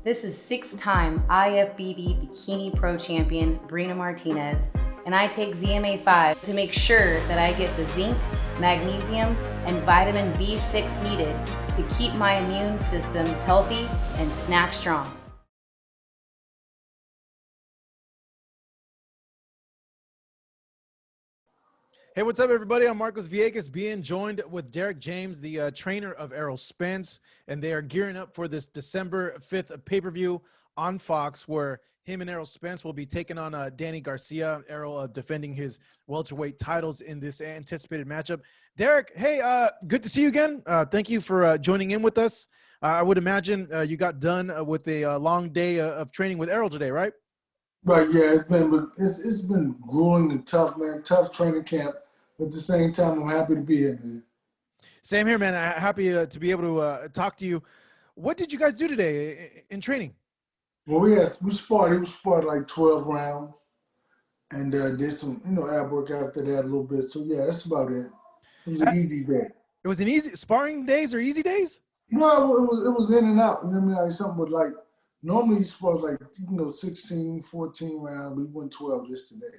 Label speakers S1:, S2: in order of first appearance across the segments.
S1: This is six-time IFBB Bikini Pro Champion Brina Martinez, and I take ZMA5 to make sure that I get the zinc, magnesium, and vitamin B6 needed to keep my immune system healthy and snack strong.
S2: Hey, what's up, everybody? I'm Marcos Villegas, being joined with Derrick James, the trainer of Errol Spence, and they are gearing up for this December 5th pay-per-view on Fox, where him and Errol Spence will be taking on Danny Garcia. Errol defending his welterweight titles in this anticipated matchup. Derrick, hey, good to see you again. Thank you for joining in with us. I would imagine you got done with a long day of training with Errol today, right?
S3: Right, yeah, it's been grueling and tough, man. Tough training camp. But at the same time, I'm happy to be here, man.
S2: Same here, man. Happy to be able to talk to you. What did you guys do today in training?
S3: Well, we sparred. We sparred like 12 rounds, and did some ab work after that a little bit. So yeah, that's about it. It was an easy day.
S2: It was an easy sparring days or easy days?
S3: No, it was in and out. You know what I mean? Like something with like normally you spar like 16, 14 rounds. We went 12 just today.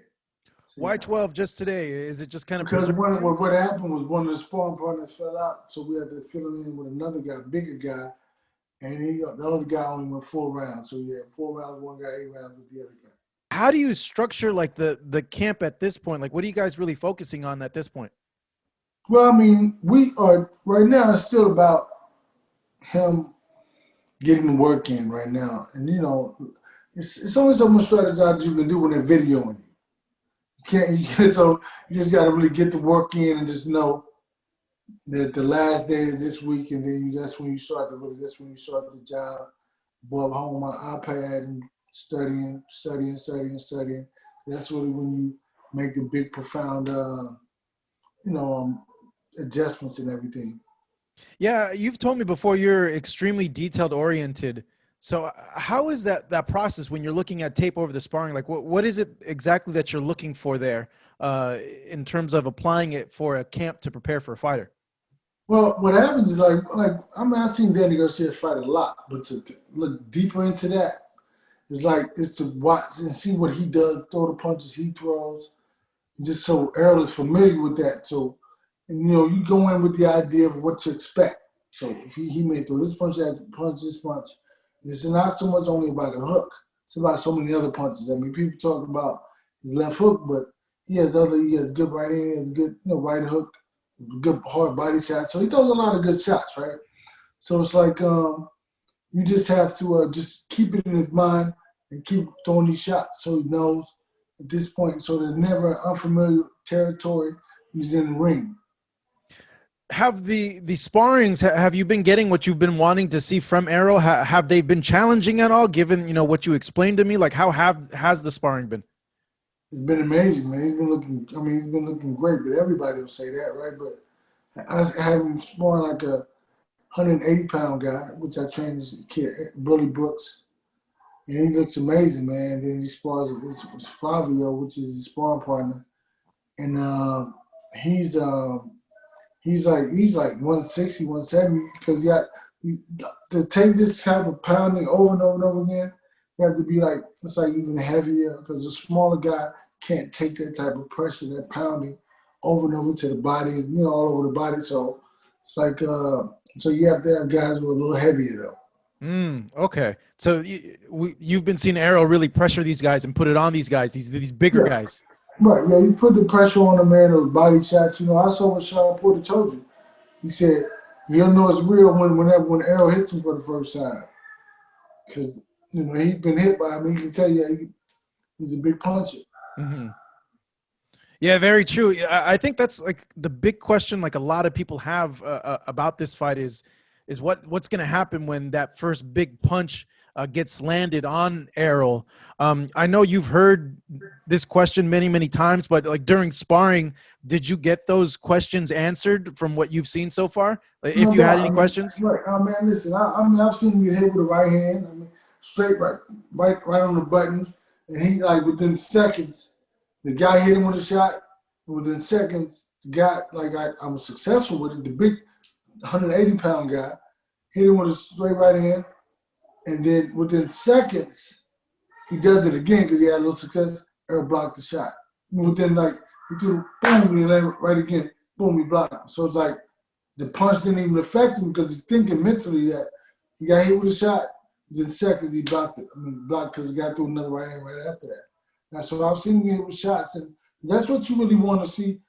S3: So,
S2: Why
S3: yeah.
S2: 12 just today? Is it just kind of
S3: Because what happened was one of the sparring partners fell out, so we had to fill him in with another guy, bigger guy, and the other guy only went 4 rounds. So yeah, 4 rounds, one guy, 8 rounds with the other guy.
S2: How do you structure like the camp at this point? Like, what are you guys really focusing on at this point?
S3: Well, I mean, we are right now. It's still about him getting the work in right now, and it's only so much strategy you can do when they're videoing you. So you just got to really get the work in and just know that the last day is this week, and then that's when you start the job. Boy, I'm home on my iPad and studying. That's really when you make the big, profound, adjustments and everything.
S2: Yeah, you've told me before you're extremely detailed oriented. So how is that process when you're looking at tape over the sparring? Like, what is it exactly that you're looking for there in terms of applying it for a camp to prepare for a fighter?
S3: Well, what happens is I've seen Danny Garcia fight a lot, but to look deeper into that is to watch and see what he does, throw the punches he throws, just so Errol is familiar with that. So, and you go in with the idea of what to expect. So if he may throw this punch, that punch, this punch. It's not so much only about a hook. It's about so many other punches. I mean, people talk about his left hook, but he has good right hand, he has good right hook, good hard body shot. So he throws a lot of good shots, right? So it's like you just have to just keep it in his mind and keep throwing these shots so he knows at this point. So there's never unfamiliar territory. He's in the ring.
S2: Have the sparrings, have you been getting what you've been wanting to see from Errol? Have they been challenging at all, given what you explained to me? Like, how has the sparring been?
S3: It's been amazing, man. He's been looking great, but everybody will say that, right? But I have him sparring like a 180-pound guy, which I trained this kid, Burley Brooks, and he looks amazing, man. Then he spars with Flavio, which is his sparring partner, and he's like 160, 170, because to take this type of pounding over and over and over again, you have to be it's like even heavier, because a smaller guy can't take that type of pressure, that pounding over and over to the body, all over the body. So it's like, so you have to have guys who are a little heavier though.
S2: Okay. So you've been seeing Errol really pressure these guys and put it on these guys, these bigger guys.
S3: Right, yeah, you put the pressure on the man with body shots. I saw what Sean Porter told you. He said, you'll know it's real when Errol hits him for the first time. Because, he's been hit by him. He can tell you he's a big puncher.
S2: Mm-hmm. Yeah, very true. I think that's like the big question like a lot of people have about this fight is what's going to happen when that first big punch gets landed on Errol. I know you've heard this question many, many times, but like during sparring, did you get those questions answered from what you've seen so far? Like, if you had any questions?
S3: Right. Man, listen, I've seen him get hit with the right hand. I mean, straight right on the button. And he, within seconds, the guy hit him with a shot. Within seconds, the guy, I was successful with it. The big 180-pound guy hit him with a straight right hand. And then within seconds, he does it again because he had a little success. Errol blocked the shot. Within he threw, boom, he landed right again. Boom, he blocked him. So it's like the punch didn't even affect him because he's thinking mentally that he got hit with a shot. Within seconds, he blocked it. Blocked because he got through another right hand right after that. Now, so I've seen him get hit with shots, and that's what you really want to see.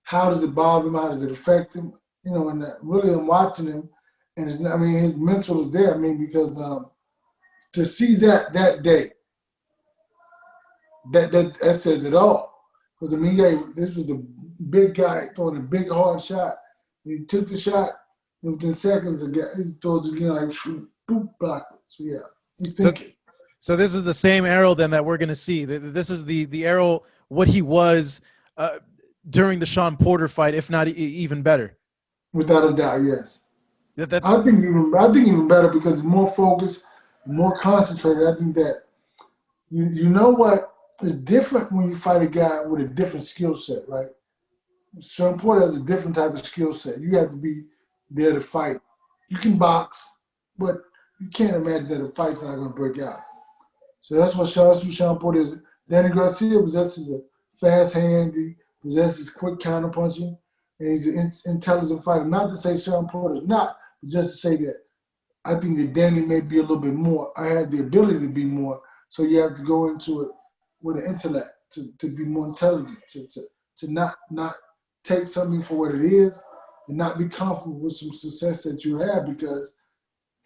S3: How does it bother him? How does it affect him? And really I'm watching him, and his mental is there. Because to see that day, that says it all. Because this was the big guy throwing a big hard shot. He took the shot, and within seconds, he throws it again boop, block it. So yeah, he's thinking.
S2: So this is the same Errol then that we're going to see. This is the Errol what he was during the Sean Porter fight, if not even better.
S3: Without a doubt, yes.
S2: That's
S3: I think even better because more focused, more concentrated. I think that you know what is different when you fight a guy with a different skill set, right? Sean Porter has a different type of skill set. You have to be there to fight. You can box, but you can't imagine that a fight's not going to break out. So that's what Sean Porter is. Danny Garcia possesses a fast hand. He possesses quick counterpunching, and he's an intelligent fighter. Not to say Sean Porter is not, but just to say that I think that Danny may be a little bit more. I have the ability to be more, so you have to go into it with an intellect to be more intelligent, to not take something for what it is and not be comfortable with some success that you have because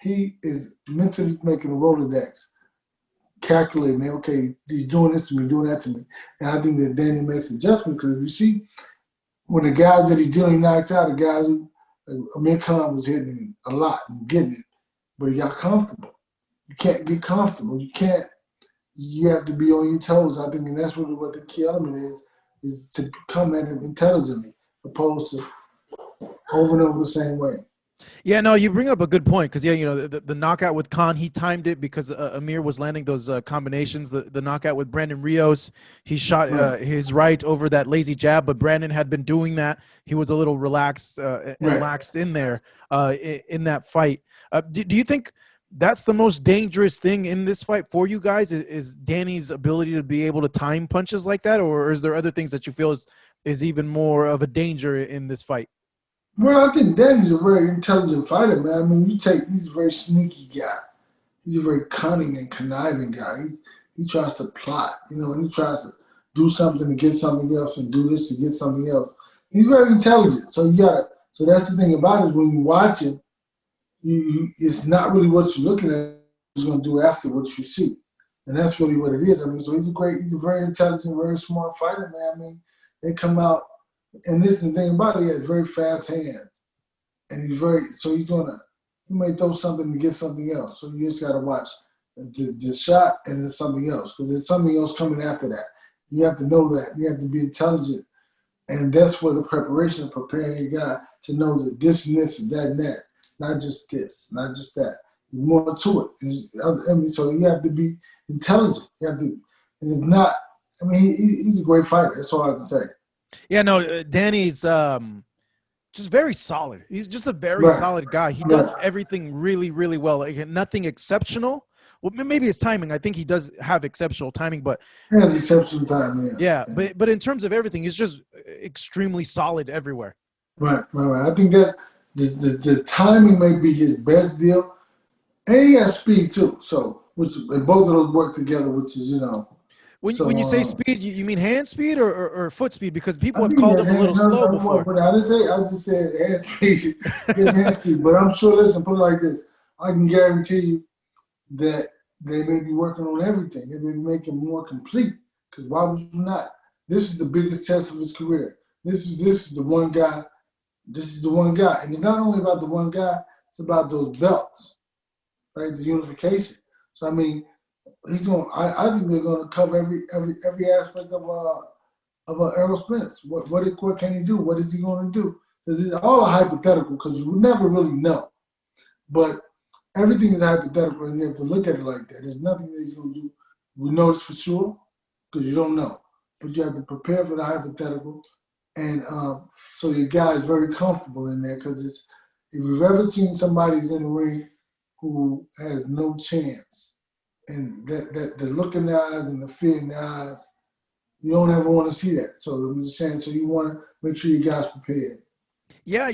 S3: he is mentally making a Rolodex, calculating, okay, he's doing this to me, doing that to me. And I think that Danny makes adjustments because you see, when the guys that he generally knocks out, the guys who, Amir Khan was hitting him a lot and getting it, but he got comfortable. You can't get comfortable. You have to be on your toes. I think, and that's really what the key element is to come at it intelligently, opposed to over and over the same way.
S2: Yeah, no, you bring up a good point because, the knockout with Khan, he timed it because Amir was landing those combinations. The knockout with Brandon Rios, he shot his right over that lazy jab, but Brandon had been doing that. He was a little relaxed and laxed in there in that fight. Do you think that's the most dangerous thing in this fight for you guys is Danny's ability to be able to time punches like that, or is there other things that you feel is even more of a danger in this fight?
S3: Well, I think Danny's a very intelligent fighter, man. He's a very sneaky guy. He's a very cunning and conniving guy. He tries to plot, and he tries to do something to get something else and do this to get something else. He's very intelligent. So so that's the thing about it, when you watch him, it's not really what you're looking at, he's going to do after what you see. And that's really what it is. So he's a very intelligent, very smart fighter, man. They come out, and this is the thing about it, he has very fast hands. And he may throw something to get something else. So you just got to watch the shot and then something else, because there's something else coming after that. You have to know that. You have to be intelligent. And that's where the preparation, preparing your guy to know that this and this and that and that. Not just this, not just that. There's more to it. So you have to be intelligent. You have to, and it's not. He's a great fighter. That's all I can say.
S2: Yeah, no, Danny's just very solid. He's just a very solid guy. He does everything really, really well. Like, nothing exceptional. Well, maybe his timing. I think he does have exceptional timing, but
S3: he has exceptional timing.
S2: Yeah. But in terms of everything, he's just extremely solid everywhere.
S3: Right. I think that the timing may be his best deal, and he has speed too. So, and both of those work together, which is
S2: When you say speed, you mean hand speed or foot speed? Because people have called him a little slow before.
S3: But I just said hand speed. It's hand speed. But I'm sure, listen, put it like this. I can guarantee you that they may be working on everything. They may be making more complete. Because why would you not? This is the biggest test of his career. This is the one guy. This is the one guy. And it's not only about the one guy, it's about those belts, right? The unification. So, I think they're going to cover every aspect of Errol Spence. What can he do? What is he going to do? Because it's all a hypothetical because you never really know. But everything is hypothetical, and you have to look at it like that. There's nothing that he's going to do. We know this for sure because you don't know. But you have to prepare for the hypothetical. And so your guy is very comfortable in there because if you've ever seen somebody who's in the ring who has no chance. And that the look in the eyes and the fear in the eyes, you don't ever want to see that. So I'm just saying, so you want to make sure you guys prepared.
S2: Yeah,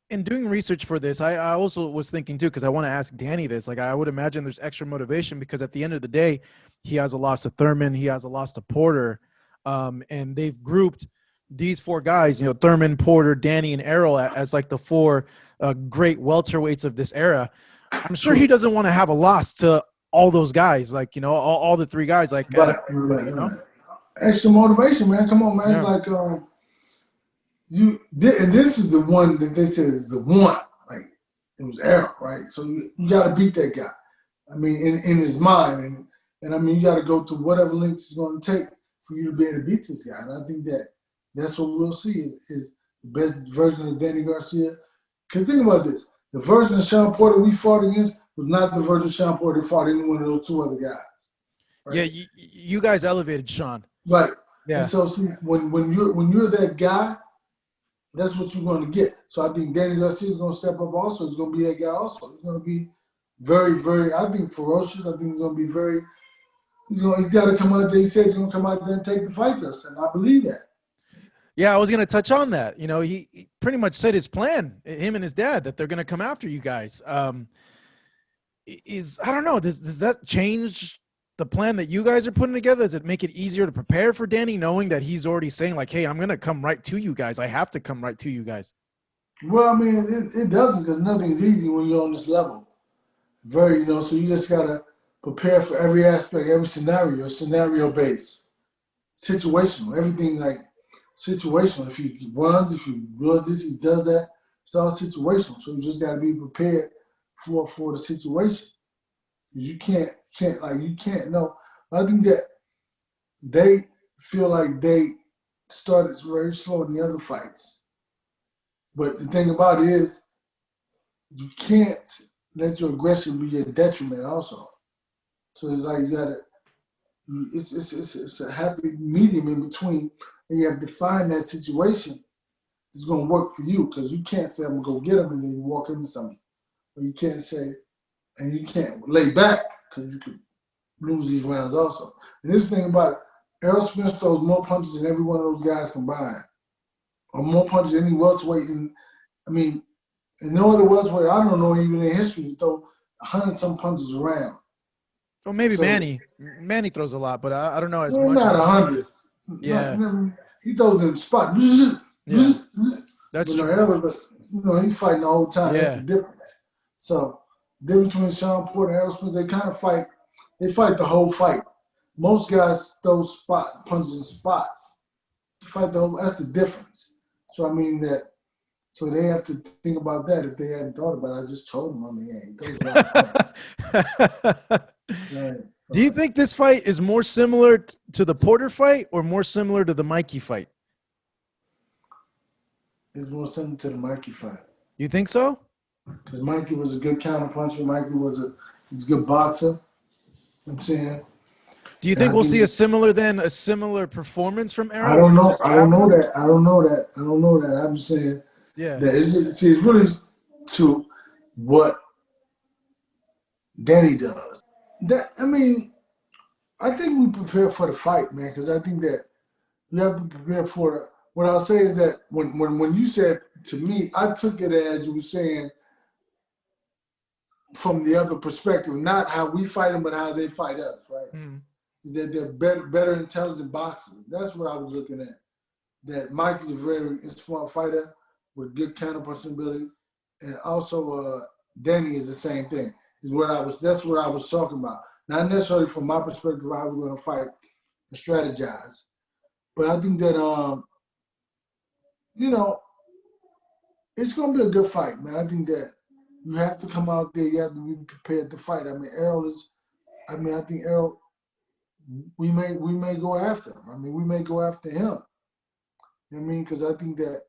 S2: in doing research for this, I also was thinking too, because I want to ask Danny this. Like, I would imagine there's extra motivation because at the end of the day, he has a loss to Thurman, he has a loss to Porter, and they've grouped these four guys, Thurman, Porter, Danny, and Errol as like the four great welterweights of this era. I'm sure he doesn't want to have a loss to all those guys, like, all the three guys, like,
S3: Right. Extra motivation, man. Come on, man.
S2: Yeah.
S3: It's like and this is the one that they said is the one. Like, it was Errol, right? So you got to beat that guy. I mean, in his mind, and I mean, you got to go through whatever lengths it's going to take for you to be able to beat this guy. And I think that's what we'll see is the best version of Danny Garcia. Because think about this: the version of Sean Porter we fought against was not the version of Sean Porter that fought any one of those two other guys. Right?
S2: Yeah, you guys elevated Sean.
S3: Right.
S2: Yeah.
S3: And so see, when you're that guy, that's what you're going to get. So I think Danny Garcia is going to step up also. He's going to be that guy also. He's going to be very, very, I think, ferocious. I think he's going to be very, he's got to come out there. He said he's going to come out there and take the fight to us, and I believe that.
S2: Yeah, I was going to touch on that. He pretty much said his plan, him and his dad, that they're going to come after you guys. I don't know, does that change the plan that you guys are putting together? Does it make it easier to prepare for Danny, knowing that he's already saying like, hey, I'm going to come right to you guys. I have to come right to you guys.
S3: Well, I mean, it doesn't, because nothing's easy when you're on this level. Very, so you just got to prepare for every aspect, every scenario-based, situational, everything like situational. If he runs, if he does this, he does that, it's all situational. So you just got to be prepared for the situation. You can't know. I think that they feel like they started very slow in the other fights. But the thing about it is, you can't let your aggression be your detriment also. So it's like it's a happy medium in between, and you have to find that situation that's going to work for you, because you can't say, I'm going to go get him, and then you walk into something. Or you can't say, and you can't lay back, because you could lose these rounds also. And this thing about it, Errol Spence throws more punches than every one of those guys combined, or more punches than any welterweight. And no other welterweight, I don't know, even in history, to throw 100-some punches around.
S2: Well, maybe so, Manny throws a lot, but I don't know as much.
S3: Not 100.
S2: Yeah.
S3: He throws them spot.
S2: Yeah. That's true.
S3: Errol, he's fighting the whole time.
S2: Yeah.
S3: That's the difference. So, the difference between Sean Porter and Errol Spence, they kind of fight. They fight the whole fight. Most guys throw punches in spots. Fight the whole. That's the difference. So so they have to think about that. If they hadn't thought about it, I just told them. Right.
S2: Do you think this fight is more similar to the Porter fight or more similar to the Mikey fight?
S3: It's more similar to the Mikey fight.
S2: You think so?
S3: Because Mikey was a good counterpuncher. Mikey was a good boxer. You know what I'm saying?
S2: Do you think we'll see a similar performance from Errol?
S3: I don't know. I don't know that. I'm just saying that it's really to what Danny does. I think we prepare for the fight, man, because I think that you have to prepare for what I'll say is that when you said to me, I took it as you were saying from the other perspective, not how we fight them, but how they fight us, right? Mm. Is that they're better intelligent boxers. That's what I was looking at. That Mike is a very smart fighter with good counterpunching ability, and also Danny is the same thing. That's what I was talking about. Not necessarily from my perspective how we're going to fight and strategize, but I think that it's going to be a good fight, man. I think that you have to come out there. You have to be prepared to fight. I think Errol, we may go after him. We may go after him. You know what I mean? Because I think that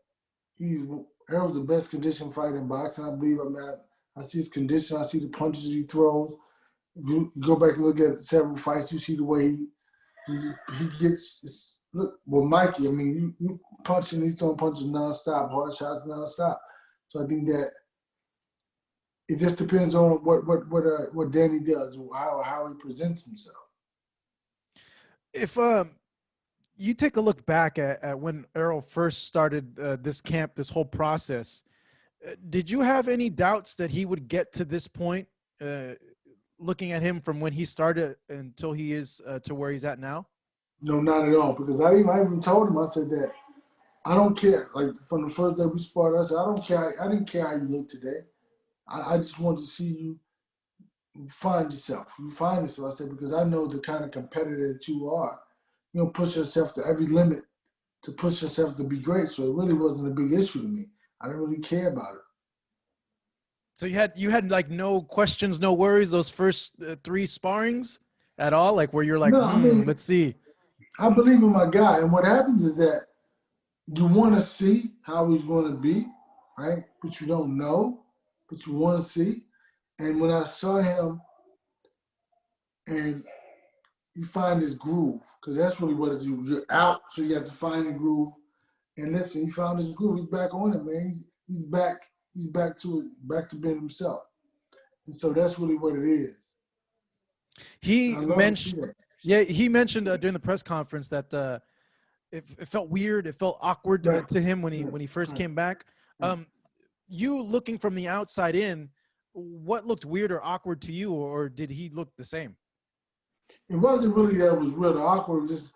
S3: Errol's the best conditioned fighter in boxing. I believe. I see his condition. I see the punches he throws. You go back and look at several fights. You see the way he gets. Look, well, Mikey. You punching. He's throwing punches nonstop, hard shots nonstop. So I think that it just depends on what Danny does, how he presents himself.
S2: If you take a look back at when Errol first started this camp, this whole process, did you have any doubts that he would get to this point, looking at him from when he started until he is to where he's at now?
S3: No, not at all. Because I even told him, I said that I don't care. Like from the first day we sparred, I said I don't care. I didn't care how you look today. I just wanted to see you find yourself. You find yourself. I said because I know the kind of competitor that you are. You don't push yourself to every limit to push yourself to be great. So it really wasn't a big issue to me. I didn't really care about it.
S2: So you had like no questions, no worries those first 3 sparrings at all, like where you're like,
S3: No, I mean,
S2: let's see.
S3: I believe in my guy, and what happens is that you want to see how he's going to be, right? But you don't know, but you want to see. And when I saw him, and you find his groove, because that's really what it is. You're out, so you have to find the groove. And listen, he found his groove. He's back on it, man. He's back. He's back to being himself. And so that's really what it is.
S2: He mentioned, he mentioned during the press conference that it felt weird. It felt awkward to him when he first came back. You looking from the outside in, what looked weird or awkward to you, or did he look the same?
S3: It wasn't really that it was weird or awkward. It was just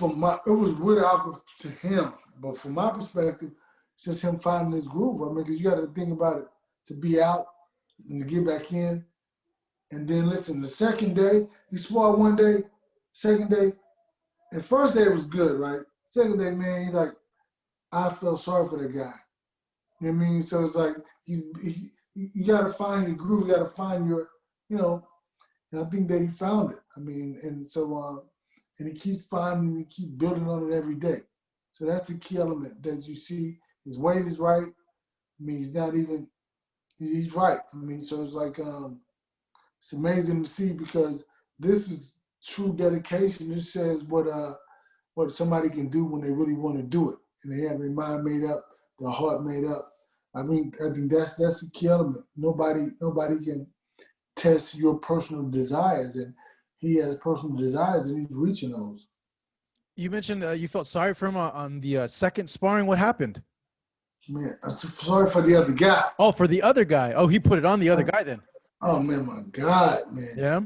S3: it was weird or awkward to him. But from my perspective, it's just him finding his groove. I mean, because you got to think about it, to be out and to get back in. And then listen, the second day, he sparred one day, second day, and first day it was good, right? Second day, man, he's like, I felt sorry for that guy. You know what I mean? So it's like, you got to find your groove, you got to find your, and I think that he found it. I mean, and so, and he keeps finding, he keeps building on it every day. So that's the key element that you see. His weight is right. I mean, he's right. I mean, so it's like, it's amazing to see because this is true dedication. This says what somebody can do when they really want to do it, and they have their mind made up, their heart made up. I mean, I think that's a key element. Nobody can test your personal desires, and he has personal desires, and he's reaching those.
S2: You mentioned you felt sorry for him on the second sparring. What happened?
S3: Man, I'm sorry for the other guy.
S2: Oh, for the other guy. Oh, he put it on the other guy then.
S3: Oh man, my God, man.
S2: Yeah.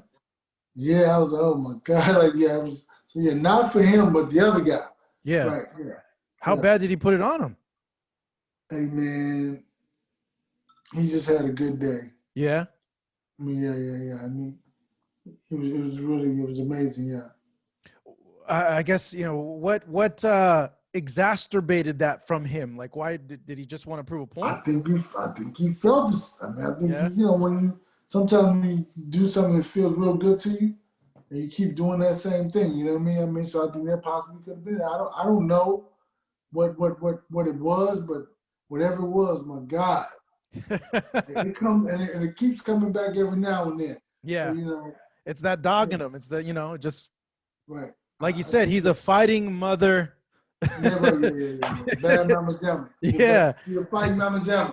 S3: Yeah, I was like, oh my God, like yeah, it was. So yeah, not for him, but the other guy.
S2: Yeah.
S3: Right. Yeah.
S2: How bad did he put it on him?
S3: Hey man, he just had a good day.
S2: Yeah.
S3: I mean, yeah. I mean, it was amazing. Yeah.
S2: I guess what exacerbated that from him. Like, why did he just want to prove a point?
S3: I think he felt this. I mean, I think when sometimes you do something that feels real good to you, and you keep doing that same thing. You know what I mean? So I think that possibly could have been. I don't know what it was, but whatever it was, my God, it comes and it keeps coming back every now and then.
S2: Yeah,
S3: so,
S2: it's that dog in him. It's the just
S3: right.
S2: Like you said, he's a fighting mother.
S3: Yeah. Bad mama jamma.
S2: Yeah.
S3: You're a fighting mama jamma.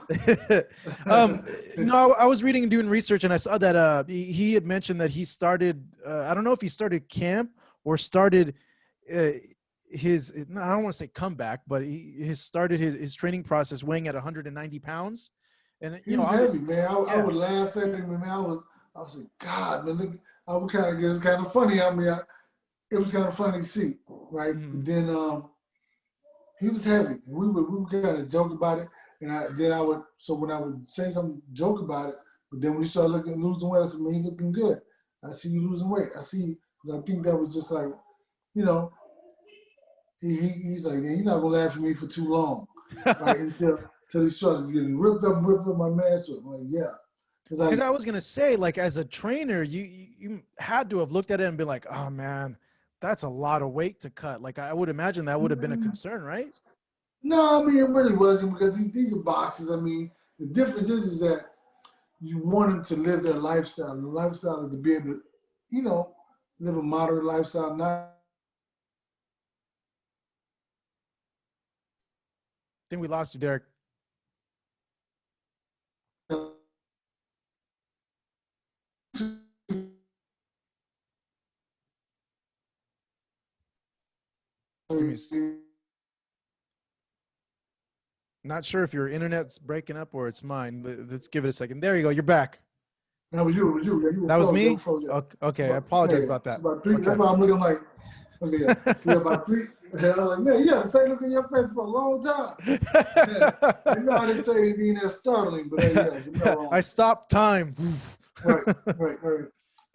S2: I was reading and doing research, and I saw that he had mentioned that he started. I don't know if he started camp or started his. I don't want to say comeback, but he started his training process weighing at 190 pounds. And
S3: he was heavy, man. I would laugh at him, and I was like, God, man, look, I would kind of get. It's kind of funny. I mean, it was kind of funny to see, right?
S2: Mm-hmm.
S3: Then he was heavy. We would kind of joke about it, and then I would. So when I would say something, joke about it, but then when you start losing weight, I said, man, you looking good. I see you losing weight. I think that was just like, he's like, you're not gonna laugh at me for too long, right? Until he started getting ripped up my mask. I'm like, yeah.
S2: Because I was gonna say, like, as a trainer, you had to have looked at it and been like, oh man, that's a lot of weight to cut. Like, I would imagine that would have been a concern, right?
S3: No, I mean, it really wasn't, because these are boxes. I mean, the difference is that you want them to live their lifestyle. And the lifestyle is to be able to, live a moderate lifestyle. Not.
S2: I think we lost you, Derrick. Not sure if your internet's breaking up or it's mine. Let's give it a second. There you go. You're back.
S3: That was you. Yeah, you were
S2: That was
S3: froze,
S2: me?
S3: froze, yeah.
S2: Okay, I apologize
S3: yeah,
S2: about that.
S3: It's about 3.
S2: Okay.
S3: That's why I'm looking like, okay, yeah. Yeah, about 3. Yeah, I was like, man, you had the same look in your face for a long time. Yeah. I know I didn't say anything that's startling, but hey, yeah, you're not wrong.
S2: I stopped time.
S3: Right.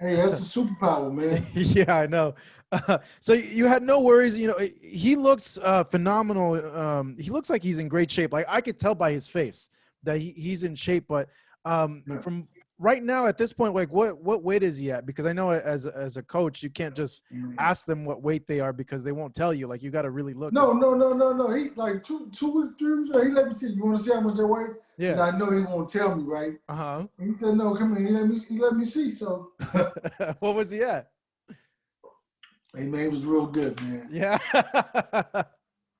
S3: Hey, that's a superpower, man.
S2: Yeah, I know. So you had no worries. You know, he looks phenomenal. He looks like he's in great shape. Like I could tell by his face that he's in shape. But from right now at this point, like what weight is he at? Because I know as a coach, you can't just ask them what weight they are because they won't tell you. Like you got to really look.
S3: No. He like 2 weeks, 3 weeks ago, he let me see. You want to see how much I weigh?
S2: Yeah.
S3: I know he won't tell me, right?
S2: Uh-huh.
S3: And he said, no, come here. He let me see. So
S2: what was he at?
S3: Hey man, it was real good, man.
S2: Yeah.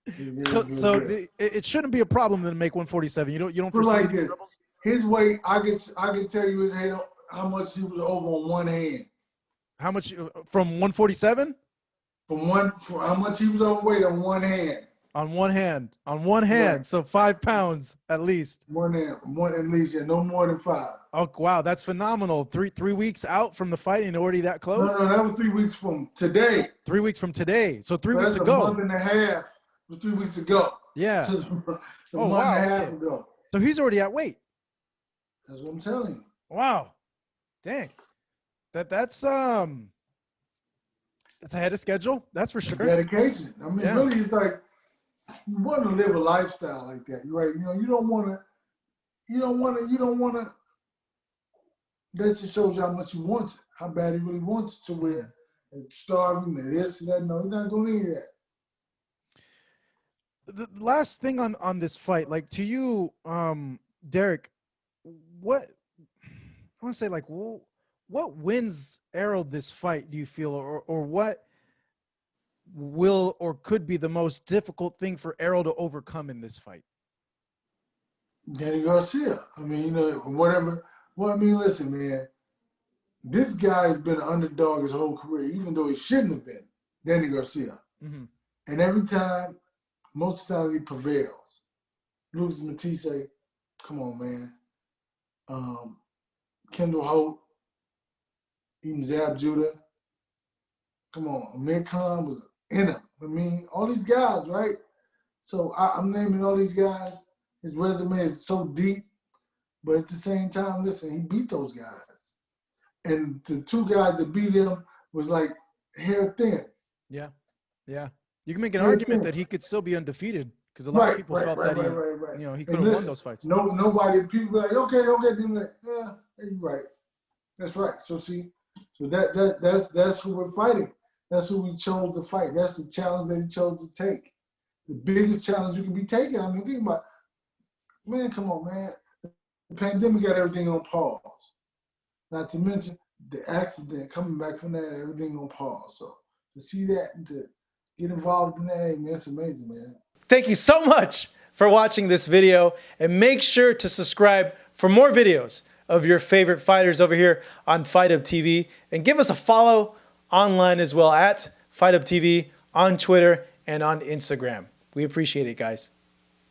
S2: It shouldn't be a problem to make 147. You don't foresee
S3: like this. His weight, I can tell you his head how much he was over on one hand.
S2: How much from 147?
S3: From how much he was overweight on one hand.
S2: On one hand. Right. So 5 pounds at least.
S3: One at least, yeah, no more than 5.
S2: Oh wow, that's phenomenal. Three weeks out from the fight and already that close?
S3: No, that was 3 weeks from today.
S2: 3 weeks from today. So 3 weeks ago.
S3: That's a month and a half. It was 3 weeks ago.
S2: Yeah.
S3: So a month and a half ago.
S2: So he's already at weight.
S3: That's what I'm telling you.
S2: Wow. Dang. That's ahead of schedule. That's for sure.
S3: Dedication. I mean, really, it's like you want to live a lifestyle like that, right? You know, you don't want to. That just shows you how much he wants it, how bad he really wants it. So where it's starving and this and that. No, he's not gonna need that.
S2: The last thing on this fight, like to you, Derrick, what I want to say, like, what wins Errol this fight? Do you feel, or what will or could be the most difficult thing for Errol to overcome in this fight?
S3: Danny Garcia. I mean, you know, whatever. Well, I mean, listen, man. This guy has been an underdog his whole career, even though he shouldn't have been. Danny Garcia.
S2: Mm-hmm.
S3: And every time, most of the time, he prevails. Lucas Matisse, come on, man. Kendall Holt, even Zab Judah. Come on, Amir Khan was in him. I mean, all these guys, right? So I'm naming all these guys. His resume is so deep, but at the same time, listen, he beat those guys. And the 2 guys that beat him was like hair thin.
S2: Yeah. You can make an argument that he could still be undefeated because a lot of people felt that he could have won those fights.
S3: Nobody, people be like, okay, then like, yeah, you're right. That's right. So see, that's who we're fighting. That's who we chose to fight. That's the challenge that he chose to take. The biggest challenge you can be taking. I mean, think about, man, come on, man. The pandemic got everything on pause. Not to mention the accident coming back from that, everything on pause. So to see that and to get involved in that, hey, man, it's amazing, man.
S2: Thank you so much for watching this video, and make sure to subscribe for more videos of your favorite fighters over here on Fight Hub TV, and give us a follow online as well at Fight Hub TV on Twitter and on Instagram. We appreciate it, guys.